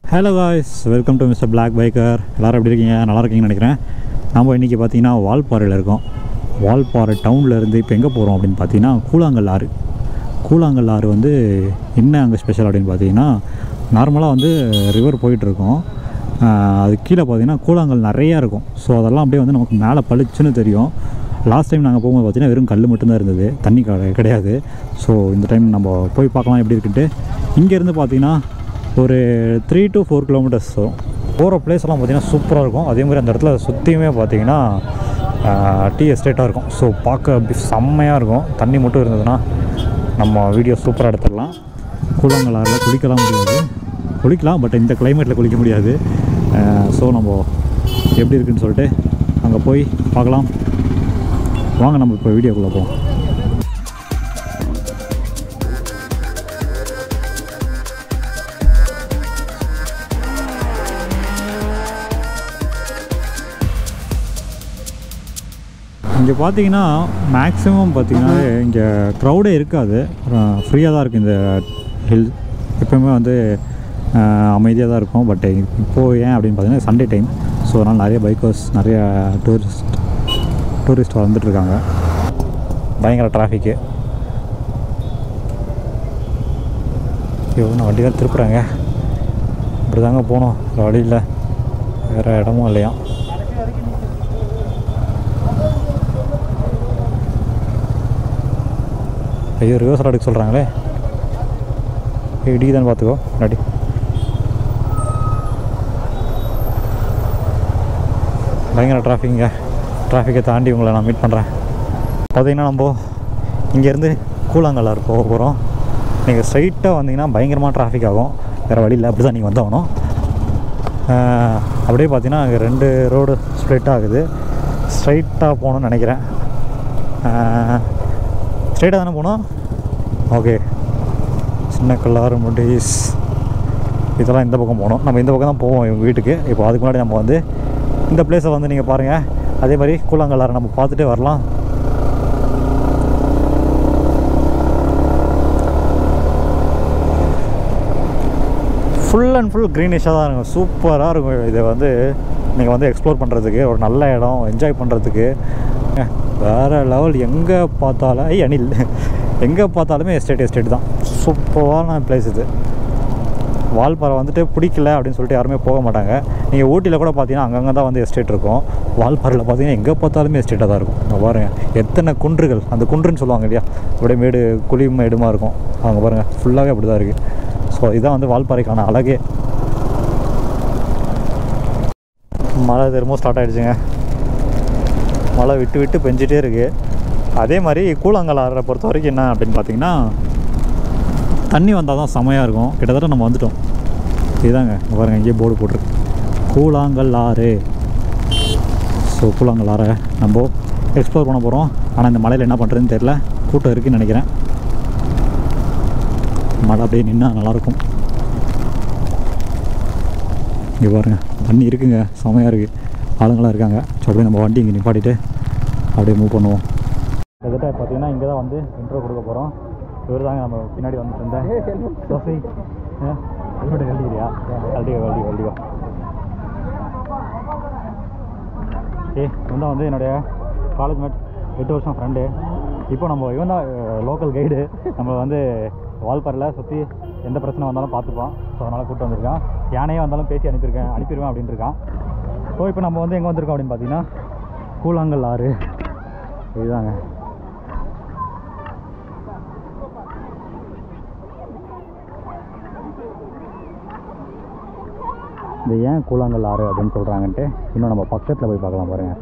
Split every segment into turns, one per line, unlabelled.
Hello guys, welcome to mr.blackbiker. எல்லாரும் எப்படி இருக்கீங்க? நல்லா இருக்கீங்கன்னு நினைக்கிறேன். நம்ம இன்னைக்கு பார்த்தீங்கன்னா வால்பாறையில் இருக்கோம். வால்பாறை டவுனில் இருந்து இப்போ எங்கே போகிறோம் அப்படின்னு பார்த்தீங்கன்னா கூழாங்கல் ஆறு. கூழாங்கல் ஆறு வந்து என்ன அங்கே ஸ்பெஷல் அப்படின்னு பார்த்தீங்கன்னா நார்மலாக வந்து ரிவர் போயிட்டுருக்கோம். அது கீழே பார்த்தீங்கன்னா கூழாங்கல் நிறையா இருக்கும். ஸோ அதெல்லாம் அப்படியே வந்து நமக்கு மேலே பளிச்சுன்னு தெரியும். லாஸ்ட் டைம் நாங்கள் போகும்போது பார்த்தீங்கன்னா வெறும் கல் மட்டும்தான் இருந்தது, தண்ணி கிடையாது. ஸோ இந்த டைம் நம்ம போய் பார்க்கலாம் எப்படி இருக்குன்ட்டு. இங்கேருந்து பார்த்தீங்கன்னா ஒரு 3 to 4 kilometers வரும். போகிற பிளேஸ்லாம் பார்த்திங்கன்னா சூப்பராக இருக்கும். அதே மாதிரி அந்த இடத்துல சுற்றியுமே பார்த்திங்கன்னா டீ எஸ்டேட்டாக இருக்கும். ஸோ பார்க்க அப்படி செம்மையாக இருக்கும். தண்ணி மட்டும் இருந்ததுன்னா நம்ம வீடியோ சூப்பராக எடுத்துடலாம். கூழாங்கல் ஆறில் குளிக்கலாம் முடியாது, குளிக்கலாம், பட் இந்த கிளைமேட்டில் குளிக்க முடியாது. ஸோ நம்ம எப்படி இருக்குன்னு சொல்லிட்டு அங்கே போய் பார்க்கலாம். வாங்க நம்ம இப்போ வீடியோக்குள்ளே போவோம். இங்கே பார்த்தீங்கன்னா மேக்ஸிமம் பார்த்திங்கன்னா இங்கே க்ரௌடே இருக்காது, ஃப்ரீயாக தான் இருக்குது. இந்த ஹில் எப்போயுமே வந்து அமைதியாக தான் இருக்கும். பட் இப்போது ஏன் அப்படின்னு பார்த்தீங்கன்னா சண்டே டைம். ஸோ அதனால் நிறைய பைக்கர்ஸ், நிறைய டூரிஸ்ட் வந்துட்டுருக்காங்க. பயங்கர டிராஃபிக்கு. நான் வண்டி தான் திருப்புறாங்க. இப்படி தாங்க போகணும், வழியில் வேறு இடமும் இல்லையா. ஐயோ, ரிவர்ஸ் எடுக்க சொல்கிறாங்களே, இடி தான் பார்த்துக்கோ முன்னாடி. பயங்கர டிராஃபிக்குங்க. டிராஃபிக்கை தாண்டி உங்களை நான் மீட் பண்ணுறேன். பார்த்தீங்கன்னா நம்ம இங்கேருந்து கூழாங்கல் ஆறு போக போகிறோம். நீங்கள் ஸ்ட்ரைட்டாக வந்தீங்கன்னா பயங்கரமாக டிராஃபிக் ஆகும், வேறு வழியில் அப்படி தான் நீங்கள் வந்தாகணும். அப்படியே பார்த்தீங்கன்னா அங்கே 2 ரோடு ஸ்ப்ளிட் ஆகுது. ஸ்ட்ரைட்டாக போகணுன்னு நினைக்கிறேன். ஸ்ட்ரைட்டாக தானே போகணும். ஓகே, சின்ன கல்லாறு முடிஸ் இதெல்லாம் இந்த பக்கம் போகணும். நம்ம இந்த பக்கம் தான் போவோம் எங்கள் வீட்டுக்கு. இப்போ அதுக்கு முன்னாடி நம்ம வந்து இந்த பிளேஸை வந்து நீங்கள் பாருங்கள். அதே மாதிரி கூழாங்கல் ஆறு நம்ம பார்த்துட்டே வரலாம். ஃபுல் அண்ட் ஃபுல் க்ரீனிஷாக தான் இருக்கும், சூப்பராக இருக்கும். இதை வந்து நீங்கள் வந்து எக்ஸ்ப்ளோர் பண்ணுறதுக்கு ஒரு நல்ல இடம், என்ஜாய் பண்ணுறதுக்கு வேறு லெவல். எங்கே பார்த்தாலும் அணில், எங்கே பார்த்தாலுமே எஸ்டேட் தான். சூப்பரான பிளேஸ் இது. வால்பாறை வந்துட்டு பிடிக்கல அப்படின்னு சொல்லிட்டு யாருமே போக மாட்டாங்க. நீங்கள் ஊட்டியில் கூட பார்த்தீங்கன்னா அங்கங்கே தான் வந்து எஸ்டேட் இருக்கும். வால்பாறையில் பார்த்தீங்கன்னா எங்கே பார்த்தாலுமே எஸ்டேட்டாக தான் இருக்கும். அங்கே பாருங்கள் எத்தனை குன்றுகள், அந்த குன்றுன்னு சொல்லுவாங்க இல்லையா, அப்படியே மேடு குழி மேடுமா இருக்கும். அங்கே பாருங்கள் ஃபுல்லாகவே அப்படி தான் இருக்குது. ஸோ இதுதான் வந்து வால்பாறைக்கான அழகே. மழை திரும்பவும் ஸ்டார்ட் ஆகிடுச்சுங்க. மழை விட்டு விட்டு பெஞ்சிட்டே இருக்குது. அதே மாதிரி கூழாங்கல் ஆறை பொறுத்த வரைக்கும் என்ன அப்படின்னு பார்த்தீங்கன்னா தண்ணி வந்தால் தான் செமையாக இருக்கும். கிட்டத்தட்ட நம்ம வந்துட்டோம். இதுதாங்க பாருங்கள், இங்கேயே போர்டு போட்டிருக்கு கூழாங்கல் ஆறு. ஸோ கூழாங்கல் ஆறை நம்ம எக்ஸ்ப்ளோர் பண்ண போகிறோம். ஆனால் இந்த மலையில் என்ன பண்ணுறதுன்னு தெரியல, கூட்டம் இருக்குதுன்னு நினைக்கிறேன். மழை அப்படியே நின்னா நல்லாயிருக்கும். இங்கே பாருங்கள் தண்ணி இருக்குங்க, செமையாக இருக்குது, ஆளுங்களாம் இருக்காங்க. ஸோ அப்படியே நம்ம வண்டி இங்கே நிப்பாட்டிட்டு அப்படியே மூவ் பண்ணுவோம். கிட்டத்தட்ட பார்த்தீங்கன்னா இங்கே தான் வந்து இன்ட்ரோ கொடுக்க போகிறோம். இவர் தாங்க நம்ம பின்னாடி வந்துட்டு இருந்தேன். சோஃபி ஹெல்மெட் கழட்டிக்கிறியா? கழட்டிவா. இவன் தான் வந்து என்னுடைய காலேஜ் மேட், 8 வருஷம் ஃப்ரெண்டு. இப்போ நம்ம இவன் தான் லோக்கல் கைடு. நம்ம வந்து வால்பாறையில் சுற்றி எந்த பிரச்சனை வந்தாலும் பார்த்துப்பான். ஸோ அதனால் கூப்பிட்டு வந்திருக்கான். யானையே வந்தாலும் பேசி அனுப்பிடுவேன் அப்படின்னு இருக்கான். ஸோ இப்போ நம்ம வந்து எங்கே வந்திருக்கோம் அப்படின்னு பார்த்தீங்கன்னா கூழாங்கல் ஆறு. இதுதாங்க. இது ஏன் கூழாங்கல் ஆறு அப்படின்னு சொல்கிறாங்கன்ட்டு இன்னும் நம்ம பக்கத்தில் போய் பார்க்கலாம் பாருங்கள்.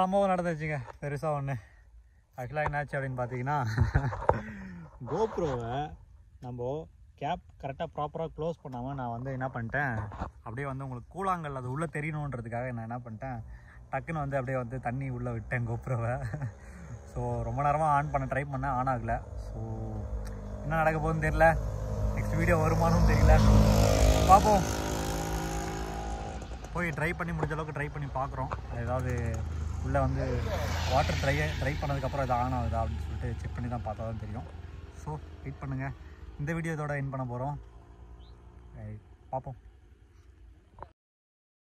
சம்பவம் நடந்துச்சுங்க பெருசாக ஒன்று. ஆக்சுவலாக என்னாச்சு அப்படின்னு பார்த்தீங்கன்னா கோப்ரோவை நம்ம கேப் கரெக்டாக ப்ராப்பராக க்ளோஸ் பண்ணாமல் நான் வந்து என்ன பண்ணிட்டேன், அப்படியே வந்து உங்களுக்கு கூழாங்கல் அது உள்ளே தெரியணுன்றதுக்காக நான் என்ன பண்ணிட்டேன், டக்குன்னு வந்து அப்படியே வந்து தண்ணி உள்ளே விட்டேன் கோப்ரோவை. ஸோ ரொம்ப நேரமாக ஆன் பண்ண ட்ரை பண்ணேன், ஆன் ஆகலை. ஸோ என்ன நடக்க போகுதுன்னு தெரியல, நெக்ஸ்ட் வீடியோ வருமானு தெரியல, பார்ப்போம். போய் ட்ரை பண்ணி முடிஞ்ச அளவுக்கு ட்ரை பண்ணி பார்க்குறோம். ஏதாவது உள்ளே வந்து வாட்டர் ட்ரை பண்ணதுக்கப்புறம் இது ஆன் ஆகுதா அப்படின்னு சொல்லிட்டு செக் பண்ணி தான் பார்த்தா தான் தெரியும். ஸோ வெயிட் பண்ணுங்கள். இந்த வீடியோ இதோட எண்ட் பண்ண போகிறோம், பார்ப்போம்.